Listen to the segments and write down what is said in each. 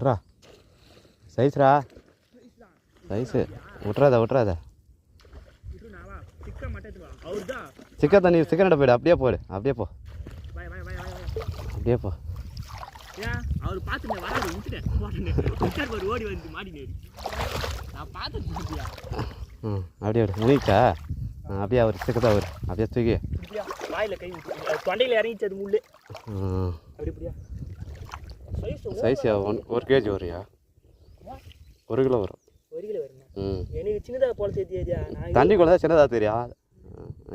வர்றா சைஸ்ரா சைஸு விட்றாத சிக்கா தண்ணி சிக்கனோட போய்டு அப்படியே போடு அப்படியே போ அவர் பார்த்துட்டு வராது விட்டுட்டேன் ஓடி வந்து மாட்டினேன் நான் பார்த்துட்டு அப்படியே முடிச்சா அப்படியே அவர் சிக்கத்தான் அவர் அப்படியே தூக்கி வாயில் கை தொண்டையில் இறங்கிச்சு அது முள்ளு அப்படி இப்படியா சைஸ் 1 kg வரையா 1 கிலோ வரும் 1 கிலோ வருமா எனக்கு சின்னதாக போல சேர்த்தியா தண்ணிக்குள்ள தான் சின்னதாக தெரியும்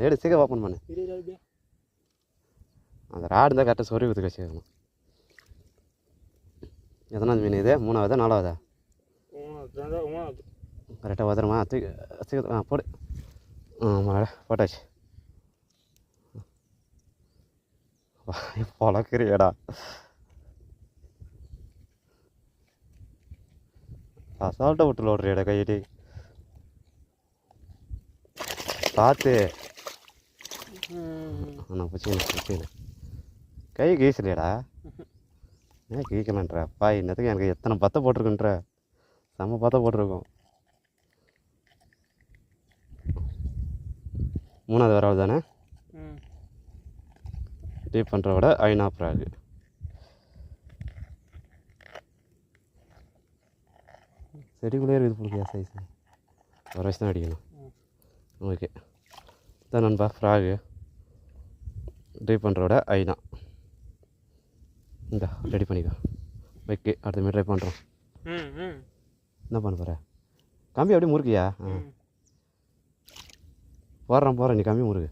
ஏடு சீக்கிரம் ஓப்பன் பண்ணு அந்த ராடு இருந்தால் கரெக்டாக சொறி ஊற்றி வச்சுக்கணும் எத்தனாவது மீன் இது 3ஆவதா 4ஆவதா கரெக்டாக வதரமா தூக்கி சீக்கிரம் போடு போட்டாச்சு பொழக்கிறியடா அசால்ட்டாக விட்டு ஓடுறியடா கையிட்டு பார்த்து நான் பிடிச்சிக்கணும் கை கீசலையடா ஏன் கீக்கலன்ற அப்பா இன்னத்துக்கு எனக்கு எத்தனை பத்தை போட்டிருக்குன்ற செம்ம பத்தை போட்டிருக்கோம் 3ஆவது வராது தானே டீப் பண்ணுற விட ஐநாப்ராகு செடிக்குள்ளே இருக்குது பிடிக்கியா சைஸு ஒரு வயசு தான் அடிக்கணும் ஓகே தான் நண்பா ஃப்ராகு டீப் பண்ணுற விட ஐநா இந்த ரெடி பண்ணிக்கோ ஓகே அடுத்த மாதிரி ட்ரை பண்ணுறோம் என்ன பண்ண போகிற கம்பி அப்படியே முறுக்கியா போடுறேன் நீ கம்பி முறுக்கு